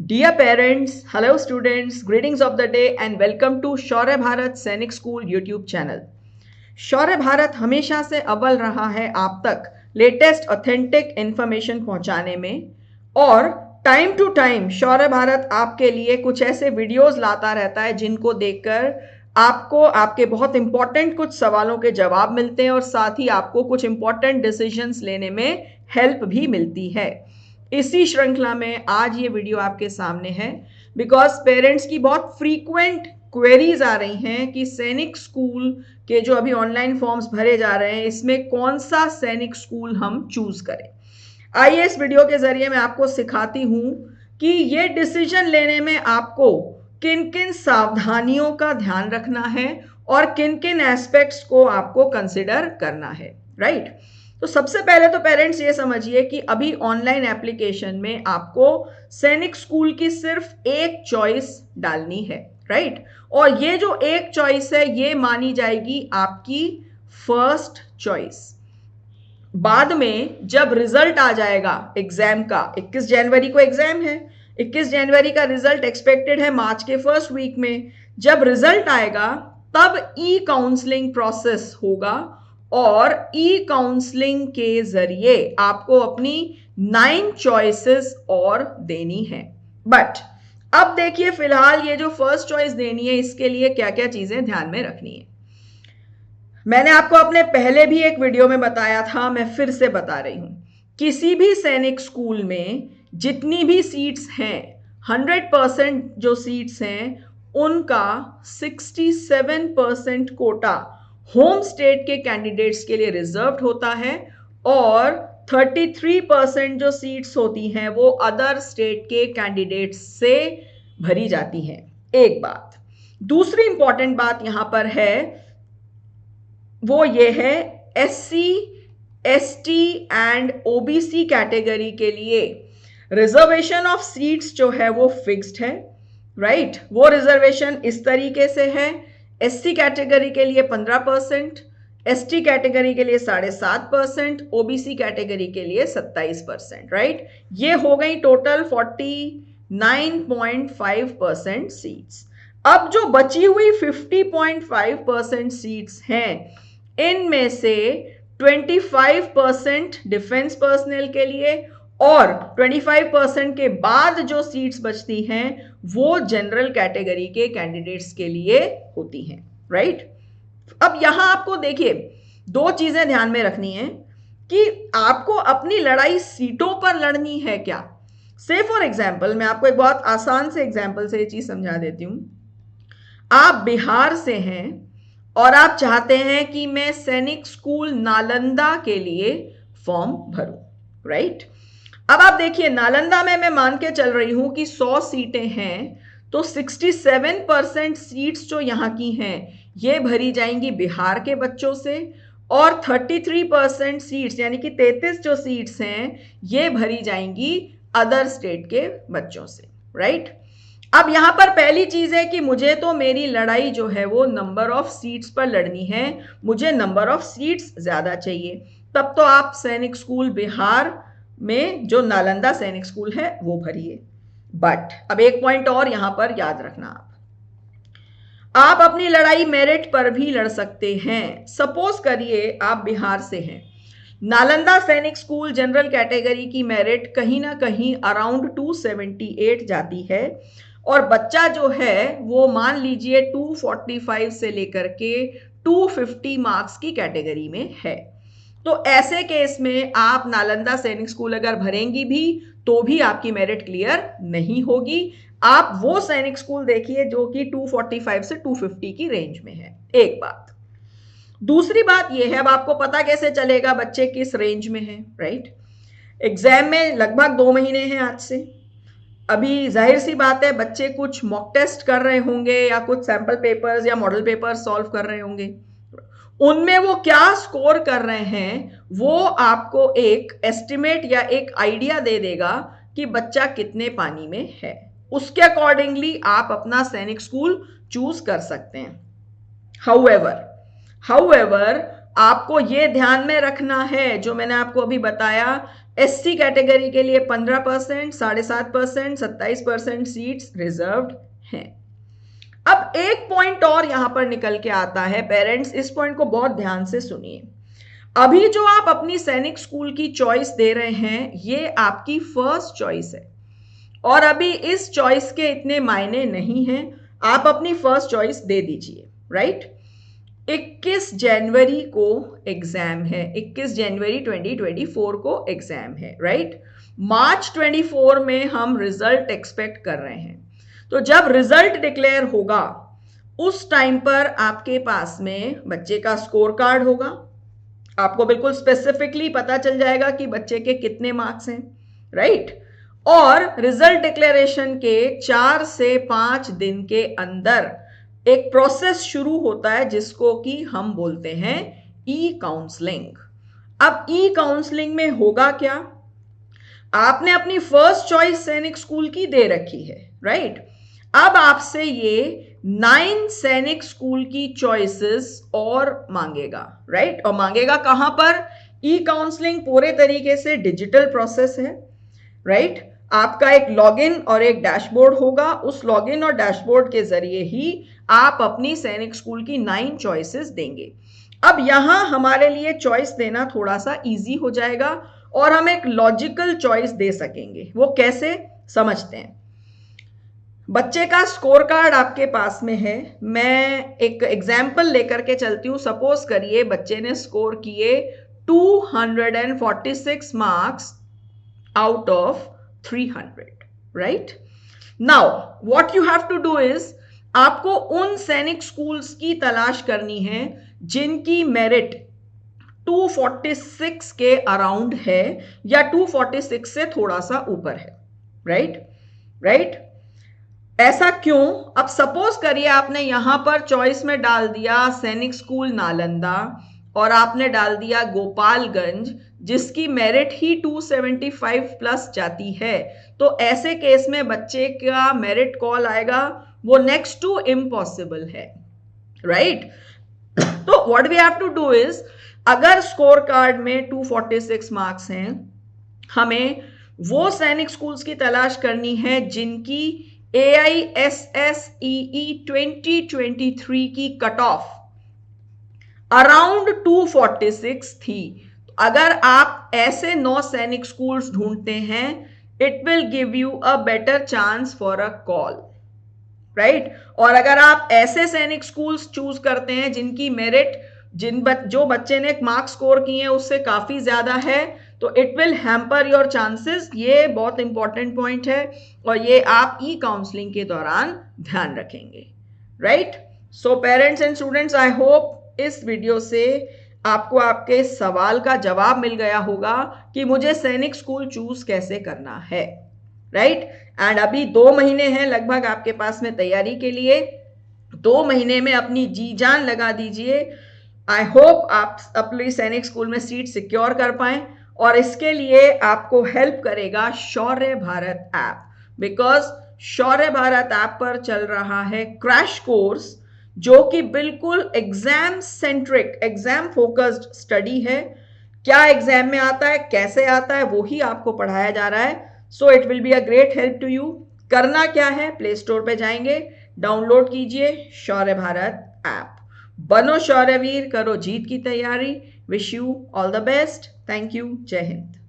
Dear parents, hello students, greetings of the day and welcome to शौर्य भारत सैनिक school YouTube channel. शौर्य भारत हमेशा से अव्वल रहा है आप तक लेटेस्ट ऑथेंटिक इंफॉर्मेशन पहुंचाने में और टाइम टू टाइम शौर्य भारत आपके लिए कुछ ऐसे वीडियोस लाता रहता है जिनको देखकर आपको आपके बहुत इंपॉर्टेंट कुछ सवालों के जवाब मिलते हैं और साथ ही आपको कुछ इंपॉर्टेंट डिसीजंस लेने में हेल्प भी मिलती है। इसी श्रृंखला में आज ये वीडियो आपके सामने है बिकॉज पेरेंट्स की बहुत फ्रीक्वेंट क्वेरीज आ रही हैं कि सैनिक स्कूल के जो अभी ऑनलाइन फॉर्म्स भरे जा रहे हैं इसमें कौन सा सैनिक स्कूल हम चूज करें। आइए इस वीडियो के जरिए मैं आपको सिखाती हूं कि ये डिसीजन लेने में आपको किन किन सावधानियों का ध्यान रखना है और किन किन एस्पेक्ट्स को आपको कंसिडर करना है, राइट। तो सबसे पहले तो पेरेंट्स ये समझिए कि अभी ऑनलाइन एप्लीकेशन में आपको सैनिक स्कूल की सिर्फ एक चॉइस डालनी है, राइट। और ये जो एक चॉइस है ये मानी जाएगी आपकी फर्स्ट चॉइस। बाद में जब रिजल्ट आ जाएगा एग्जाम का, 21 जनवरी को एग्जाम है, 21 जनवरी का रिजल्ट एक्सपेक्टेड है मार्च के फर्स्ट वीक में। जब रिजल्ट आएगा तब ई काउंसलिंग प्रोसेस होगा और ई काउंसलिंग के जरिए आपको अपनी 9 चॉइसेस और देनी है। बट अब देखिए फिलहाल ये जो फर्स्ट चॉइस देनी है इसके लिए क्या क्या चीजें ध्यान में रखनी है। मैंने आपको अपने पहले भी एक वीडियो में बताया था, मैं फिर से बता रही हूं। किसी भी सैनिक स्कूल में जितनी भी सीट्स हैं 100% जो सीट्स हैं उनका 67% कोटा होम स्टेट के कैंडिडेट्स के लिए रिजर्व्ड होता है और 33% जो सीट्स होती हैं वो अदर स्टेट के कैंडिडेट्स से भरी जाती हैं। एक बात। दूसरी इंपॉर्टेंट बात यहां पर है वो ये है SC, ST and OBC category के लिए रिजर्वेशन ऑफ सीट्स जो है वो फिक्स्ड है, राइट। वो रिजर्वेशन इस तरीके से है, एससी कैटेगरी के लिए 15%, एसटी कैटेगरी के लिए 7.5%, ओबीसी कैटेगरी के लिए 27%, राइट। ये हो गई टोटल 49.5% सीट्स। अब जो बची हुई 50.5% सीट्स हैं इनमें से 25% डिफेंस पर्सनल के लिए और 25% के बाद जो सीट्स बचती हैं वो जनरल कैटेगरी के कैंडिडेट्स के लिए होती हैं, राइट। अब यहां आपको देखिए दो चीजें ध्यान में रखनी है कि आपको अपनी लड़ाई सीटों पर लड़नी है क्या। से फॉर एग्जाम्पल मैं आपको एक बहुत आसान से एग्जाम्पल से ये चीज समझा देती हूं। आप बिहार से हैं और आप चाहते हैं कि मैं सैनिक स्कूल नालंदा के लिए फॉर्म भरूं, राइट। अब आप देखिए नालंदा में मैं मान के चल रही हूं कि 100 सीटें हैं तो 67% सीट्स जो यहां की हैं ये भरी जाएंगी बिहार के बच्चों से और 33% सीट्स यानी कि 33 जो सीट्स हैं ये भरी जाएंगी अदर स्टेट के बच्चों से, राइट। अब यहां पर पहली चीज है कि मुझे तो मेरी लड़ाई जो है वो नंबर ऑफ सीट्स पर लड़नी है, मुझे नंबर ऑफ सीट्स ज्यादा चाहिए। तब तो आप सैनिक स्कूल बिहार में जो नालंदा सैनिक स्कूल है वो भरिए। बट अब एक पॉइंट और यहां पर याद रखना, आप अपनी लड़ाई मेरिट पर भी लड़ सकते हैं। सपोज करिए आप बिहार से हैं, नालंदा सैनिक स्कूल जनरल कैटेगरी की मेरिट कहीं ना कहीं अराउंड 278 जाती है और बच्चा जो है वो मान लीजिए 245 से लेकर के 250 मार्क्स की कैटेगरी में है। तो ऐसे केस में आप नालंदा सैनिक स्कूल अगर भरेंगी भी तो भी आपकी मेरिट क्लियर नहीं होगी। आप वो सैनिक स्कूल देखिए जो कि 245 से 250 की रेंज में है। एक बात। दूसरी बात यह है, अब आपको पता कैसे चलेगा बच्चे किस रेंज में है, राइट। एग्जाम में लगभग 2 महीने हैं आज से। अभी जाहिर सी बात है बच्चे कुछ मॉक टेस्ट कर रहे होंगे या कुछ सैंपल पेपर्स या मॉडल पेपर्स सॉल्व कर रहे होंगे। उनमें वो क्या स्कोर कर रहे हैं वो आपको एक एस्टिमेट या एक आइडिया दे देगा कि बच्चा कितने पानी में है। उसके अकॉर्डिंगली आप अपना सैनिक स्कूल चूज कर सकते हैं। हाउएवर आपको यह ध्यान में रखना है जो मैंने आपको अभी बताया SC कैटेगरी के लिए 15%, 7.5%, 27% सीट्स रिजर्व्ड हैं। अब एक पॉइंट और यहां पर निकल के आता है, पेरेंट्स इस पॉइंट को बहुत ध्यान से सुनिए। अभी जो आप अपनी सैनिक स्कूल की चॉइस दे रहे हैं, ये आपकी फर्स्ट चॉइस है और अभी इस चॉइस के इतने मायने नहीं हैं, आप अपनी फर्स्ट चॉइस दे दीजिए, राइट। 21 जनवरी को एग्जाम है, 21 जनवरी 2024 को एग्जाम है, राइट। मार्च 24 में हम रिजल्ट एक्सपेक्ट कर रहे हैं। तो जब रिजल्ट डिक्लेयर होगा उस टाइम पर आपके पास में बच्चे का स्कोर कार्ड होगा, आपको बिल्कुल स्पेसिफिकली पता चल जाएगा कि बच्चे के कितने मार्क्स हैं, राइट। और रिजल्ट डिक्लेरेशन के 4 से 5 दिन के अंदर एक प्रोसेस शुरू होता है जिसको कि हम बोलते हैं ई काउंसलिंग। अब ई काउंसलिंग में होगा क्या, आपने अपनी फर्स्ट चॉइस सैनिक स्कूल की दे रखी है, राइट। अब आपसे ये 9 सैनिक स्कूल की चॉइसेस और मांगेगा, राइट। और मांगेगा कहां पर, ई काउंसलिंग पूरे तरीके से डिजिटल प्रोसेस है, राइट। आपका एक लॉगिन और एक डैशबोर्ड होगा, उस लॉगिन और डैशबोर्ड के जरिए ही आप अपनी सैनिक स्कूल की 9 चॉइसेस देंगे। अब यहां हमारे लिए चॉइस देना थोड़ा सा इजी हो जाएगा और हम एक लॉजिकल चॉइस दे सकेंगे। वो कैसे, समझते हैं। बच्चे का स्कोर कार्ड आपके पास में है, मैं एक एग्जाम्पल लेकर के चलती हूं। सपोज करिए बच्चे ने स्कोर किए 246 marks out of 300, right. Now what you have to do is, आपको उन सैनिक स्कूल्स की तलाश करनी है जिनकी मेरिट 246 के अराउंड है या 246 से थोड़ा सा ऊपर है, राइट। ऐसा क्यों, अब सपोज करिए आपने यहां पर चॉइस में डाल दिया सैनिक स्कूल नालंदा और आपने डाल दिया गोपालगंज जिसकी मेरिट ही 275 प्लस जाती है, तो ऐसे केस में बच्चे का मेरिट कॉल आएगा वो नेक्स्ट टू इम्पॉसिबल है, राइट। तो what we have to do is, अगर स्कोर कार्ड में 246 मार्क्स हैं, हमें वो सैनिक स्कूल्स की तलाश करनी है जिनकी AISSEE 2023 की कट ऑफ अराउंड 246 थी। अगर आप ऐसे 9 सैनिक स्कूल्स ढूंढते हैं, it will give you a better chance for a call, right. और अगर आप ऐसे सैनिक स्कूल्स चूज करते हैं जिनकी मेरिट जो बच्चे ने मार्क्स स्कोर किए हैं उससे काफी ज्यादा है, तो it will hamper your chances. ये बहुत इंपॉर्टेंट पॉइंट है और ये आप ई काउंसलिंग के दौरान ध्यान रखेंगे, right. So parents and students, I hope इस वीडियो से आपको आपके सवाल का जवाब मिल गया होगा कि मुझे सैनिक स्कूल चूज कैसे करना है, राइट। एंड अभी 2 महीने हैं लगभग आपके पास में तैयारी के लिए। 2 महीने में अपनी जी जान लगा दीजिए। आई होप आप अपनी सैनिक स्कूल में सीट सिक्योर कर पाएं और इसके लिए आपको हेल्प करेगा Shaurya Bharat app, because Shaurya Bharat app पर चल रहा है क्रैश कोर्स जो कि बिल्कुल exam centric, exam focused study है। क्या एग्जाम में आता है, कैसे आता है, वो ही आपको पढ़ाया जा रहा है। So it will be a great help to you. करना क्या है, प्ले स्टोर पे जाएंगे, डाउनलोड कीजिए शौर्य भारत ऐप, बनो शौर्यवीर, करो जीत की तैयारी। Wish you all the best. Thank you. जय हिंद।